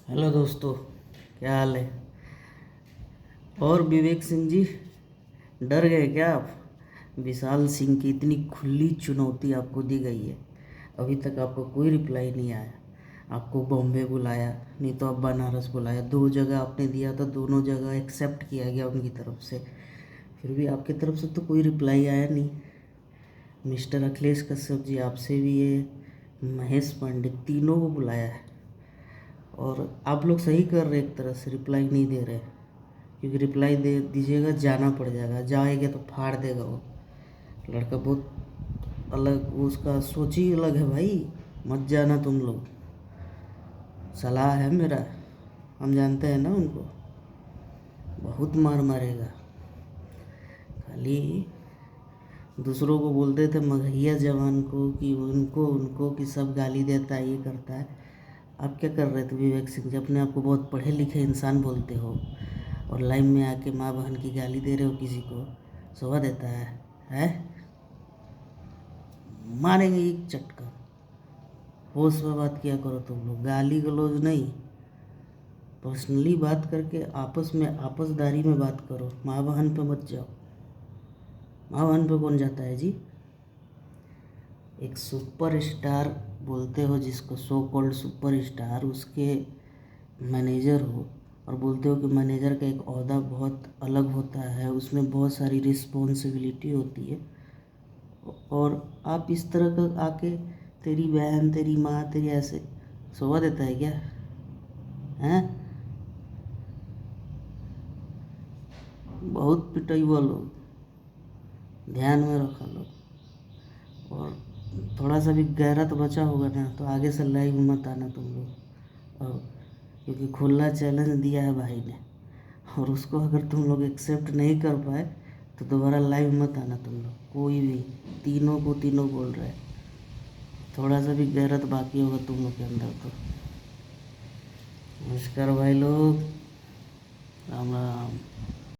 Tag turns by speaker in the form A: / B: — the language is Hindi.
A: हेलो दोस्तों, क्या हाल है। और विवेक सिंह जी, डर गए क्या आप? विशाल सिंह की इतनी खुली चुनौती आपको दी गई है, अभी तक आपको कोई रिप्लाई नहीं आया। आपको बॉम्बे बुलाया, नहीं तो आप बनारस बुलाया, दो जगह आपने दिया था, दोनों जगह एक्सेप्ट किया गया उनकी तरफ से। फिर भी आपकी तरफ से तो कोई रिप्लाई आया नहीं। मिस्टर अखिलेश कश्यप जी, आपसे भी ये महेश पंडित, तीनों को बुलाया है। और आप लोग सही कर रहे, एक तरह से रिप्लाई नहीं दे रहे, क्योंकि रिप्लाई दे दीजिएगा जाना पड़ जाएगा, जाएगा तो फाड़ देगा वो लड़का। बहुत अलग, वो उसका सोच ही अलग है भाई। मत जाना तुम लोग, सलाह है मेरा। हम जानते हैं ना उनको, बहुत मार मारेगा। खाली दूसरों को बोलते थे मगहिया जवान को कि उनको उनको कि सब गाली देता है, ये करता है। आप क्या कर रहे थे विवेक सिंह जी? अपने आप को बहुत पढ़े लिखे इंसान बोलते हो और लाइन में आके माँ बहन की गाली दे रहे हो किसी को। शोभा देता है? मारेंगे एक चटका। होश में बात किया करो तुम लोग, गाली गलौज नहीं, पर्सनली बात करके आपस में आपसदारी में बात करो। माँ बहन पे मत जाओ। माँ बहन पे कौन जाता है जी? एक सुपर स्टार बोलते हो जिसको, सो कॉल्ड सुपर स्टार, उसके मैनेजर हो और बोलते हो कि मैनेजर का एक ओहदा बहुत अलग होता है, उसमें बहुत सारी रिस्पॉन्सिबिलिटी होती है। और आप इस तरह का आके, तेरी बहन, तेरी माँ, तेरी ऐसे शोभा देता है क्या? हैं? बहुत पिटैबल लोग, ध्यान में रखो लोग। और थोड़ा सा भी गैरत बचा होगा ना तो आगे से लाइव मत आना तुम लोग। और क्योंकि खुला चैलेंज दिया है भाई ने, और उसको अगर तुम लोग एक्सेप्ट नहीं कर पाए तो दोबारा लाइव मत आना तुम लोग, कोई भी। तीनों को तीनों बोल रहे हैं, थोड़ा सा भी गैरत बाकी होगा तुम लोग के अंदर तो। नमस्कार भाई लोग, राम राम।